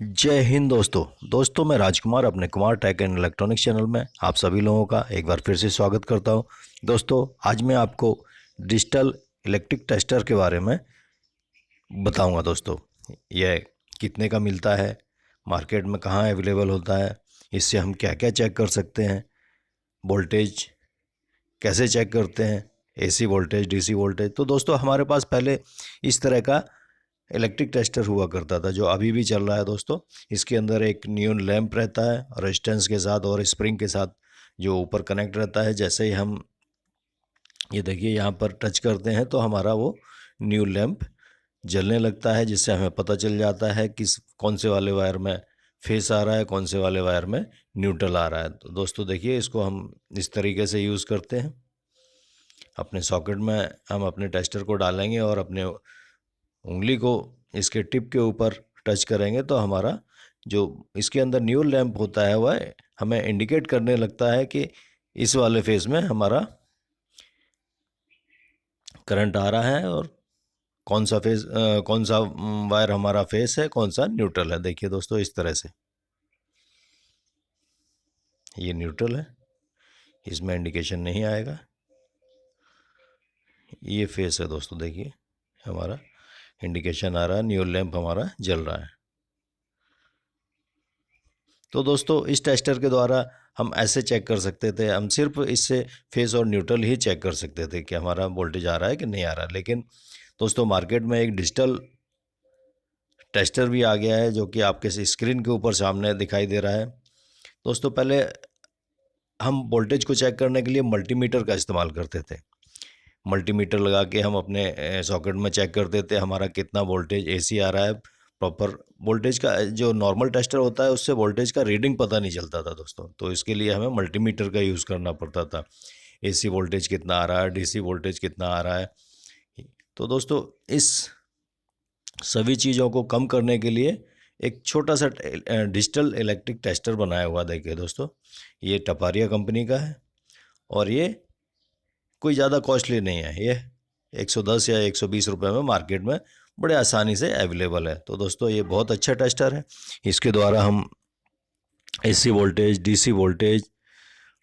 जय हिंद दोस्तों मैं राजकुमार अपने Kumar tech and electronics channel में आप सभी लोगों का एक बार फिर से स्वागत करता हूं। दोस्तों आज मैं आपको डिजिटल इलेक्ट्रिक टेस्टर के बारे में बताऊंगा। दोस्तों यह कितने का मिलता है, मार्केट में कहां अवेलेबल होता है, इससे हम क्या क्या चेक कर सकते हैं, वोल्टेज कैसे चेक करते हैं, एसी वोल्टेज, डीसी वोल्टेज। तो दोस्तों हमारे पास पहले इस तरह का इलेक्ट्रिक टेस्टर हुआ करता था जो अभी भी चल रहा है। दोस्तों इसके अंदर एक नियॉन लैंप रहता है रेजिस्टेंस के साथ और स्प्रिंग के साथ जो ऊपर कनेक्ट रहता है। जैसे ही हम ये देखिए यहाँ पर टच करते हैं तो हमारा वो न्यू लैंप जलने लगता है, जिससे हमें पता चल जाता है कि कौन से वाले वायर में फेस आ रहा है, कौन से वाले वायर में न्यूट्रल आ रहा है। तो दोस्तों देखिए इसको हम इस तरीके से यूज़ करते हैं। अपने सॉकेट में हम अपने टेस्टर को डालेंगे और अपने उंगली को इसके टिप के ऊपर टच करेंगे तो हमारा जो इसके अंदर न्यू लैंप होता है वह हमें इंडिकेट करने लगता है कि इस वाले फेस में हमारा करंट आ रहा है और कौन सा वायर हमारा फेस है, कौन सा न्यूट्रल है। देखिए दोस्तों इस तरह से ये न्यूट्रल है, इसमें इंडिकेशन नहीं आएगा। ये फेस है दोस्तों, देखिए हमारा इंडिकेशन आ रहा है, न्यू लैंप हमारा जल रहा है। तो दोस्तों इस टेस्टर के द्वारा हम ऐसे चेक कर सकते थे, हम सिर्फ इससे फेस और न्यूट्रल ही चेक कर सकते थे कि हमारा वोल्टेज आ रहा है कि नहीं आ रहा। लेकिन दोस्तों मार्केट में एक डिजिटल टेस्टर भी आ गया है जो कि आपके स्क्रीन के ऊपर सामने दिखाई दे रहा है। दोस्तों पहले हम वोल्टेज को चेक करने के लिए मल्टीमीटर का इस्तेमाल करते थे। मल्टीमीटर लगा के हम अपने सॉकेट में चेक करते थे हमारा कितना वोल्टेज एसी आ रहा है। प्रॉपर वोल्टेज का जो नॉर्मल टेस्टर होता है उससे वोल्टेज का रीडिंग पता नहीं चलता था दोस्तों, तो इसके लिए हमें मल्टीमीटर का यूज़ करना पड़ता था। एसी वोल्टेज कितना आ रहा है, डीसी वोल्टेज कितना आ रहा है। तो दोस्तों इस सभी चीज़ों को कम करने के लिए एक छोटा सा डिजिटल इलेक्ट्रिक टेस्टर बनाया हुआ। देखिए दोस्तों ये टपारिया कंपनी का है और ये कोई ज़्यादा कॉस्टली नहीं है। ये 110 या 120 रुपये में मार्केट में बड़े आसानी से अवेलेबल है। तो दोस्तों ये बहुत अच्छा टेस्टर है, इसके द्वारा हम एसी वोल्टेज, डीसी वोल्टेज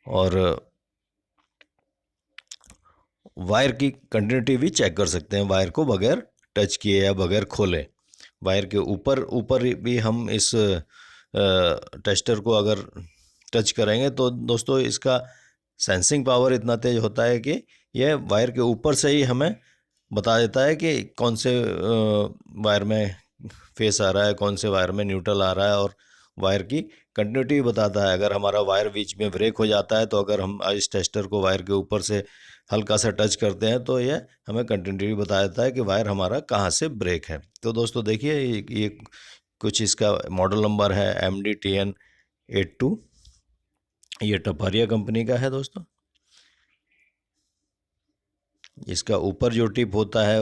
और वायर की कंटिन्यूटी भी चेक कर सकते हैं, वायर को बगैर टच किए या बगैर खोले। वायर के ऊपर ऊपर भी हम इस टेस्टर को अगर टच करेंगे तो दोस्तों इसका सेंसिंग पावर इतना तेज होता है कि यह वायर के ऊपर से ही हमें बता देता है कि कौन से वायर में फेस आ रहा है, कौन से वायर में न्यूट्रल आ रहा है, और वायर की कंटिन्यूटी बताता है। अगर हमारा वायर बीच में ब्रेक हो जाता है तो अगर हम इस टेस्टर को वायर के ऊपर से हल्का सा टच करते हैं तो यह हमें कंटिन्यूटी बता देता है कि वायर हमारा कहाँ से ब्रेक है। तो दोस्तों देखिए ये कुछ इसका मॉडल नंबर है MDTN82। ये टपारिया कंपनी का है दोस्तों। इसका ऊपर जो टिप होता है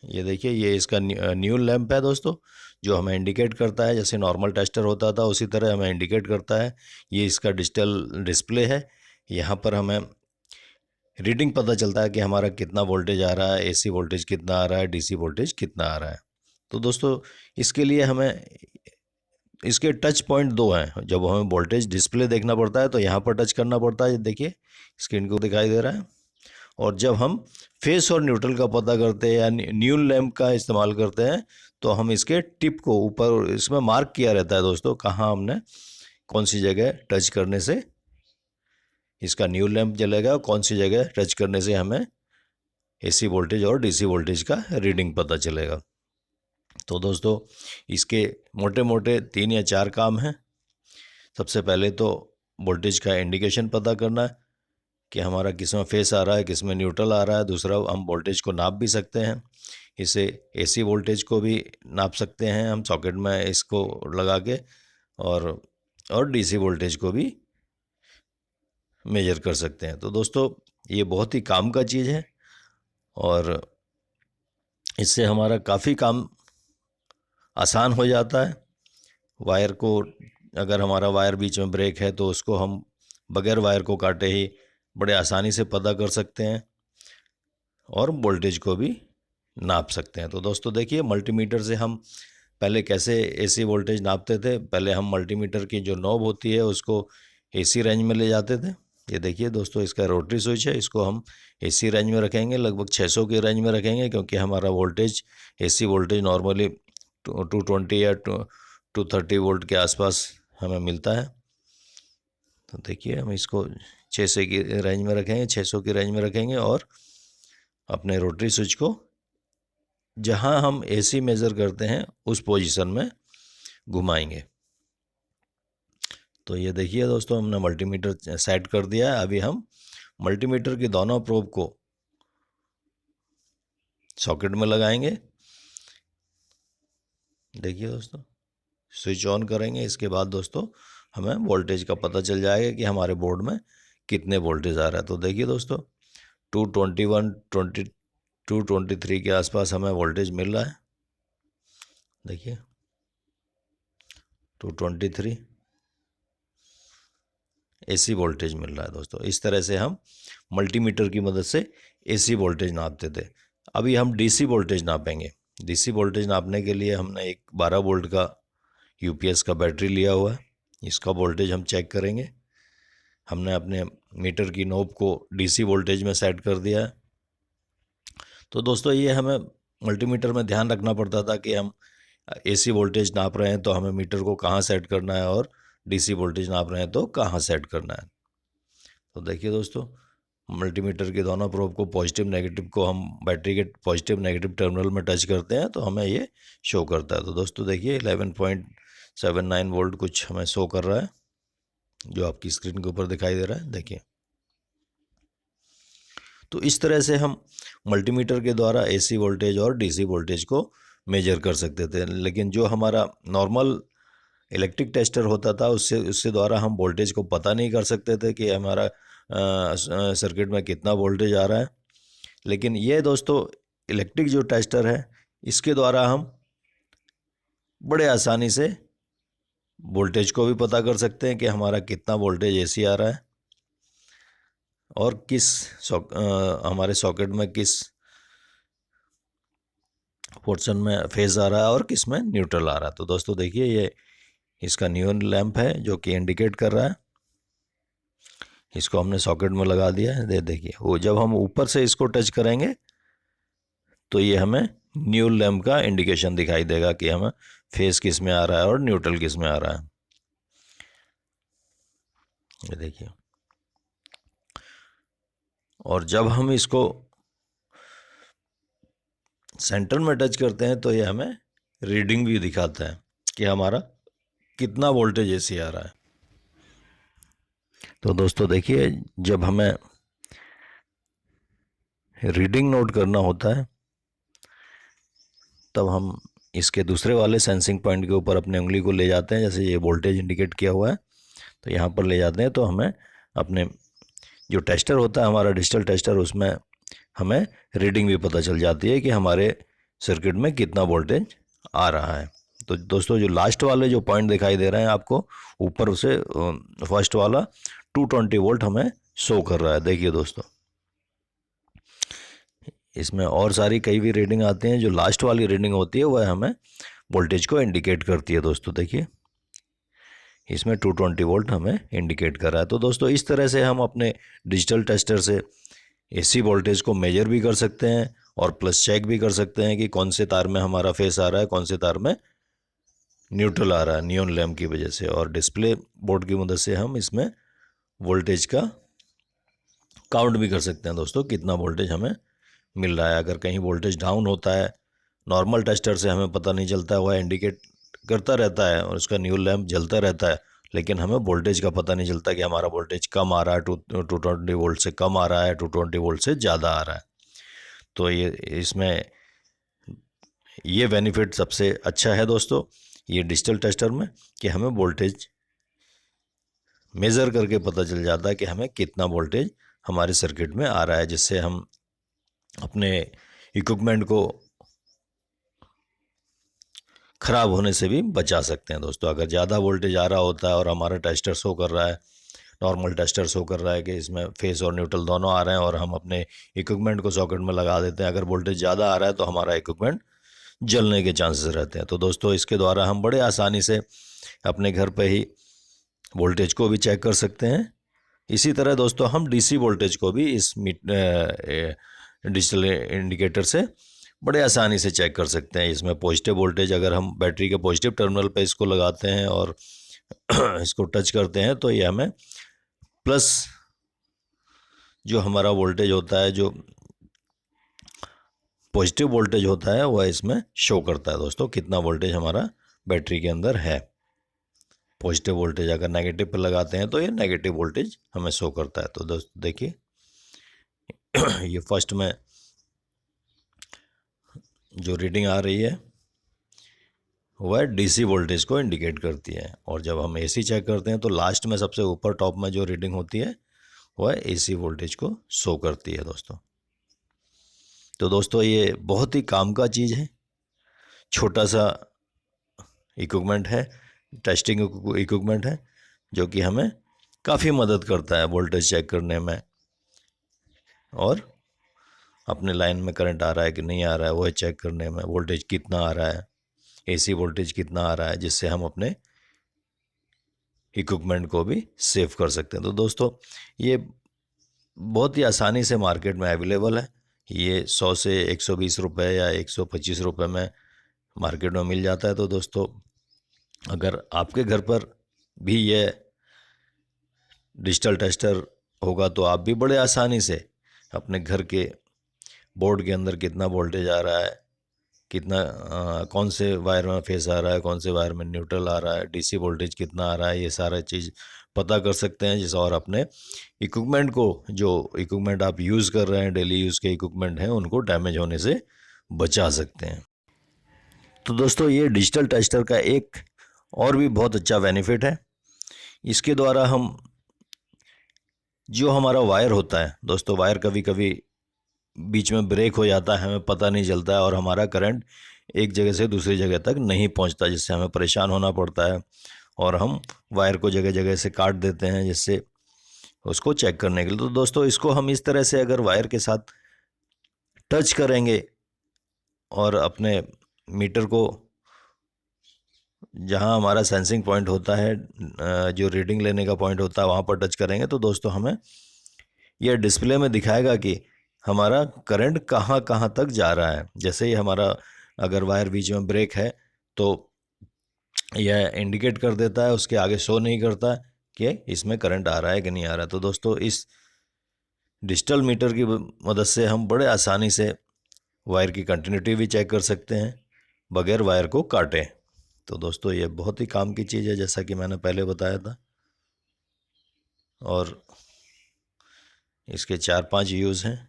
ये देखिए, ये इसका न्यू लैंप है दोस्तों, जो हमें इंडिकेट करता है जैसे नॉर्मल टेस्टर होता था उसी तरह हमें इंडिकेट करता है। ये इसका डिजिटल डिस्प्ले है, यहाँ पर हमें रीडिंग पता चलता है कि हमारा कितना वोल्टेज आ रहा है, एसी वोल्टेज कितना आ रहा है, डीसी वोल्टेज कितना आ रहा है। तो दोस्तों इसके लिए हमें इसके टच पॉइंट दो हैं। जब हमें वोल्टेज डिस्प्ले देखना पड़ता है तो यहाँ पर टच करना पड़ता है, देखिए स्क्रीन को दिखाई दे रहा है। और जब हम फेस और न्यूट्रल का पता करते हैं या न्यू लैंप का इस्तेमाल करते हैं तो हम इसके टिप को ऊपर इसमें मार्क किया रहता है दोस्तों, कहाँ हमने कौन सी जगह टच करने से इसका न्यू लैंप जलेगा, कौन सी जगह टच करने से हमें एसी वोल्टेज और डीसी वोल्टेज का रीडिंग पता चलेगा। तो दोस्तों इसके मोटे मोटे 3 या 4 काम हैं। सबसे पहले तो वोल्टेज का इंडिकेशन पता करना है कि हमारा किस में फेस आ रहा है, किस में न्यूट्रल आ रहा है। दूसरा हम वोल्टेज को नाप भी सकते हैं, इसे एसी वोल्टेज को भी नाप सकते हैं हम सॉकेट में इसको लगा के, और डीसी वोल्टेज को भी मेजर कर सकते हैं। तो दोस्तों ये बहुत ही काम का चीज़ है और इससे हमारा काफ़ी काम आसान हो जाता है। वायर को अगर हमारा वायर बीच में ब्रेक है तो उसको हम बगैर वायर को काटे ही बड़े आसानी से पता कर सकते हैं और वोल्टेज को भी नाप सकते हैं। तो दोस्तों देखिए, मल्टीमीटर से हम पहले कैसे एसी वोल्टेज नापते थे। पहले हम मल्टीमीटर की जो नॉब होती है उसको एसी रेंज में ले जाते थे। ये देखिए दोस्तों, इसका रोटरी स्विच है, इसको हम एसी रेंज में रखेंगे, लगभग 600 की रेंज में रखेंगे, क्योंकि हमारा वोल्टेज एसी वोल्टेज नॉर्मली 220 या 230 वोल्ट के आसपास हमें मिलता है। तो देखिए, हम इसको 600 की रेंज में रखेंगे, 600 की रेंज में रखेंगे और अपने रोटरी स्विच को जहां हम एसी मेज़र करते हैं उस पोजीशन में घुमाएंगे। तो ये देखिए दोस्तों, हमने मल्टीमीटर सेट कर दिया है। अभी हम मल्टीमीटर की दोनों प्रोब को सॉकेट में लगाएंगे। देखिए दोस्तों, स्विच ऑन करेंगे, इसके बाद दोस्तों हमें वोल्टेज का पता चल जाएगा कि हमारे बोर्ड में कितने वोल्टेज आ रहा है। तो देखिए दोस्तों, 223 के आसपास हमें वोल्टेज मिल रहा है। देखिए 223 एसी वोल्टेज मिल रहा है दोस्तों। इस तरह से हम मल्टीमीटर की मदद से एसी वोल्टेज नापते थे। अभी हम डीसी वोल्टेज नापेंगे। डीसी वोल्टेज नापने के लिए हमने एक 12 वोल्ट का यूपीएस का बैटरी लिया हुआ है। इसका वोल्टेज हम चेक करेंगे। हमने अपने मीटर की नॉब को डीसी वोल्टेज में सेट कर दिया है। तो दोस्तों, ये हमें मल्टीमीटर में ध्यान रखना पड़ता था कि हम एसी वोल्टेज नाप रहे हैं तो हमें मीटर को कहाँ सेट करना है, और डीसी वोल्टेज नाप रहे हैं तो कहाँ सेट करना है। तो देखिए दोस्तों, मल्टीमीटर के दोनों प्रोब को पॉजिटिव नेगेटिव को हम बैटरी के पॉजिटिव नेगेटिव टर्मिनल में टच करते हैं तो हमें ये शो करता है। तो दोस्तों देखिए, 11.79 वोल्ट कुछ हमें शो कर रहा है, जो आपकी स्क्रीन के ऊपर दिखाई दे रहा है। देखिए, तो इस तरह से हम मल्टीमीटर के द्वारा एसी वोल्टेज और डीसी वोल्टेज को मेजर कर सकते थे। लेकिन जो हमारा नॉर्मल इलेक्ट्रिक टेस्टर होता था, उससे द्वारा हम वोल्टेज को पता नहीं कर सकते थे कि हमारा सर्किट में कितना वोल्टेज आ रहा है। लेकिन ये दोस्तों, इलेक्ट्रिक जो टेस्टर है, इसके द्वारा हम बड़े आसानी से वोल्टेज को भी पता कर सकते हैं कि हमारा कितना वोल्टेज एसी आ रहा है और हमारे सॉकेट में किस पोर्शन में फेज आ रहा है और किस में न्यूट्रल आ रहा है। तो दोस्तों देखिए, ये इसका नियॉन लैंप है जो कि इंडिकेट कर रहा है। इसको हमने सॉकेट में लगा दिया है। देखिए, वो जब हम ऊपर से इसको टच करेंगे तो ये हमें न्यूल लैंप का इंडिकेशन दिखाई देगा कि हमें फेज किस में आ रहा है और न्यूट्रल किस में आ रहा है। ये देखिए, और जब हम इसको सेंटर में टच करते हैं तो ये हमें रीडिंग भी दिखाता है कि हमारा कितना वोल्टेज एसी आ रहा है। तो दोस्तों देखिए, जब हमें रीडिंग नोट करना होता है तब हम इसके दूसरे वाले सेंसिंग पॉइंट के ऊपर अपने उंगली को ले जाते हैं। जैसे ये वोल्टेज इंडिकेट किया हुआ है तो यहाँ पर ले जाते हैं, तो हमें अपने जो टेस्टर होता है हमारा डिजिटल टेस्टर, उसमें हमें रीडिंग भी पता चल जाती है कि हमारे सर्किट में कितना वोल्टेज आ रहा है। तो दोस्तों, जो लास्ट वाले जो पॉइंट दिखाई दे रहे हैं आपको ऊपर से, फर्स्ट वाला 220 वोल्ट हमें शो कर रहा है। देखिए दोस्तों, इसमें और सारी कई भी रीडिंग आती हैं, जो लास्ट वाली रीडिंग होती है वह हमें वोल्टेज को इंडिकेट करती है। दोस्तों देखिए, इसमें 220 वोल्ट हमें इंडिकेट कर रहा है। तो दोस्तों, इस तरह से हम अपने डिजिटल टेस्टर से एसी वोल्टेज को मेजर भी कर सकते हैं और प्लस चेक भी कर सकते हैं कि कौन से तार में हमारा फेस आ रहा है, कौन से तार में न्यूट्रल आ रहा है नियॉन लैंप की वजह से। और डिस्प्ले बोर्ड की मदद से हम इसमें वोल्टेज का काउंट भी कर सकते हैं दोस्तों, कितना वोल्टेज हमें मिल रहा है। अगर कहीं वोल्टेज डाउन होता है, नॉर्मल टेस्टर से हमें पता नहीं चलता है, वह इंडिकेट करता रहता है और उसका न्यूल लैंप जलता रहता है, लेकिन हमें वोल्टेज का पता नहीं चलता कि हमारा वोल्टेज कम आ रहा है, 220 वोल्ट से कम आ रहा है, 220 वोल्ट से ज़्यादा आ रहा है। तो ये इसमें ये बेनिफिट सबसे अच्छा है दोस्तों, ये डिजिटल टेस्टर में, कि हमें वोल्टेज मेज़र करके पता चल जाता है कि हमें कितना वोल्टेज हमारे सर्किट में आ रहा है, जिससे हम अपने इक्विपमेंट को ख़राब होने से भी बचा सकते हैं दोस्तों। अगर ज़्यादा वोल्टेज आ रहा होता है और हमारा टेस्टर शो कर रहा है नॉर्मल टेस्टर शो कर रहा है कि इसमें फेस और न्यूट्रल दोनों आ रहे हैं, और हम अपने इक्विपमेंट को सॉकेट में लगा देते हैं। अगर वोल्टेज ज़्यादा आ रहा है तो हमारा इक्विपमेंट जलने के चांसेस रहते हैं। तो दोस्तों इसके द्वारा हम बड़े आसानी से अपने घर पे ही वोल्टेज को भी चेक कर सकते हैं। इसी तरह दोस्तों हम डीसी वोल्टेज को भी इस डिजिटल इंडिकेटर से बड़े आसानी से चेक कर सकते हैं। इसमें पॉजिटिव वोल्टेज, अगर हम बैटरी के पॉजिटिव टर्मिनल पे इसको लगाते हैं और इसको टच करते हैं तो ये हमें प्लस जो हमारा वोल्टेज होता है, जो पॉजिटिव वोल्टेज होता है, वह इसमें शो करता है दोस्तों कितना वोल्टेज हमारा बैटरी के अंदर है। पॉजिटिव वोल्टेज अगर नेगेटिव पर लगाते हैं तो ये नेगेटिव वोल्टेज हमें शो करता है। तो दोस्तों देखिए ये फर्स्ट में जो रीडिंग आ रही है वह डीसी वोल्टेज को इंडिकेट करती है, और जब हम एसी चेक करते हैं तो लास्ट में सबसे ऊपर टॉप में जो रीडिंग होती है वह एसी वोल्टेज को शो करती है दोस्तों। तो दोस्तों ये बहुत ही काम का चीज़ है, छोटा सा इक्विपमेंट है, टेस्टिंग इक्विपमेंट है, जो कि हमें काफ़ी मदद करता है वोल्टेज चेक करने में, और अपने लाइन में करंट आ रहा है कि नहीं आ रहा है वह चेक करने में, वोल्टेज कितना आ रहा है, एसी वोल्टेज कितना आ रहा है, जिससे हम अपने इक्विपमेंट को भी सेव कर सकते हैं। तो दोस्तों ये बहुत ही आसानी से मार्केट में अवेलेबल है। ये 100 से 120 रुपये या 125 रुपये में मार्केट में मिल जाता है। तो दोस्तों अगर आपके घर पर भी ये डिजिटल टेस्टर होगा तो आप भी बड़े आसानी से अपने घर के बोर्ड के अंदर कितना वोल्टेज आ रहा है, कितना कौन से वायर में फेस आ रहा है, कौन से वायर में न्यूट्रल आ रहा है, डीसी वोल्टेज कितना आ रहा है, ये सारा चीज़ पता कर सकते हैं। जिस और अपने इक्विपमेंट को, जो इक्विपमेंट आप यूज़ कर रहे हैं, डेली यूज़ के इक्विपमेंट हैं, उनको डैमेज होने से बचा सकते हैं। तो दोस्तों ये डिजिटल टेस्टर का एक और भी बहुत अच्छा बेनिफिट है। इसके द्वारा हम जो हमारा वायर होता है दोस्तों, वायर कभी कभी बीच में ब्रेक हो जाता है, हमें पता नहीं चलता है, और हमारा करंट एक जगह से दूसरी जगह तक नहीं पहुंचता, जिससे हमें परेशान होना पड़ता है, और हम वायर को जगह जगह से काट देते हैं जिससे उसको चेक करने के लिए। तो दोस्तों इसको हम इस तरह से अगर वायर के साथ टच करेंगे और अपने मीटर को जहां हमारा सेंसिंग पॉइंट होता है, जो रीडिंग लेने का पॉइंट होता है, वहां पर टच करेंगे तो दोस्तों हमें यह डिस्प्ले में दिखाएगा कि हमारा करंट कहां कहां तक जा रहा है। जैसे ही हमारा अगर वायर बीच में ब्रेक है तो यह इंडिकेट कर देता है, उसके आगे शो नहीं करता कि इसमें करंट आ रहा है कि नहीं आ रहा है। तो दोस्तों इस डिजिटल मीटर की मदद से हम बड़े आसानी से वायर की कंटिन्यूटी भी चेक कर सकते हैं बगैर वायर को काटे। तो दोस्तों ये बहुत ही काम की चीज़ है, जैसा कि मैंने पहले बताया था, और इसके 4-5 यूज़ हैं।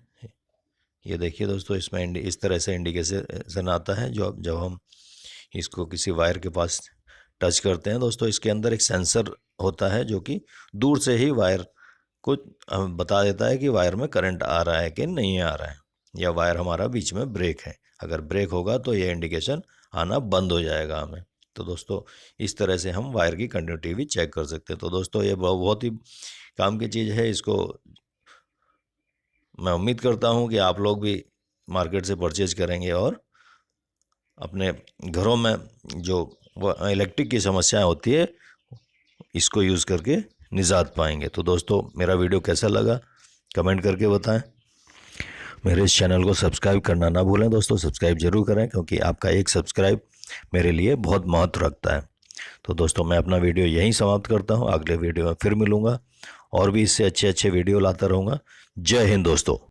ये देखिए दोस्तों, इसमें इस तरह से इंडिकेशन आता है जब हम इसको किसी वायर के पास टच करते हैं। दोस्तों इसके अंदर एक सेंसर होता है जो कि दूर से ही वायर को बता देता है कि वायर में करंट आ रहा है कि नहीं आ रहा है, या वायर हमारा बीच में ब्रेक है। अगर ब्रेक होगा तो ये इंडिकेशन आना बंद हो जाएगा हमें। तो दोस्तों इस तरह से हम वायर की कंटिन्यूटी भी चेक कर सकते हैं। तो दोस्तों ये बहुत ही काम की चीज़ है। इसको मैं उम्मीद करता हूँ कि आप लोग भी मार्केट से परचेज करेंगे और अपने घरों में जो इलेक्ट्रिक की समस्याएं होती है इसको यूज़ करके निजात पाएंगे। तो दोस्तों मेरा वीडियो कैसा लगा कमेंट करके बताएं। मेरे इस चैनल को सब्सक्राइब करना ना भूलें दोस्तों, सब्सक्राइब जरूर करें, क्योंकि आपका एक सब्सक्राइब मेरे लिए बहुत महत्व रखता है। तो दोस्तों मैं अपना वीडियो यहीं समाप्त करता हूँ। अगले वीडियो में फिर मिलूँगा और भी इससे अच्छे अच्छे वीडियो लाता रहूँगा। जय हिंद दोस्तों।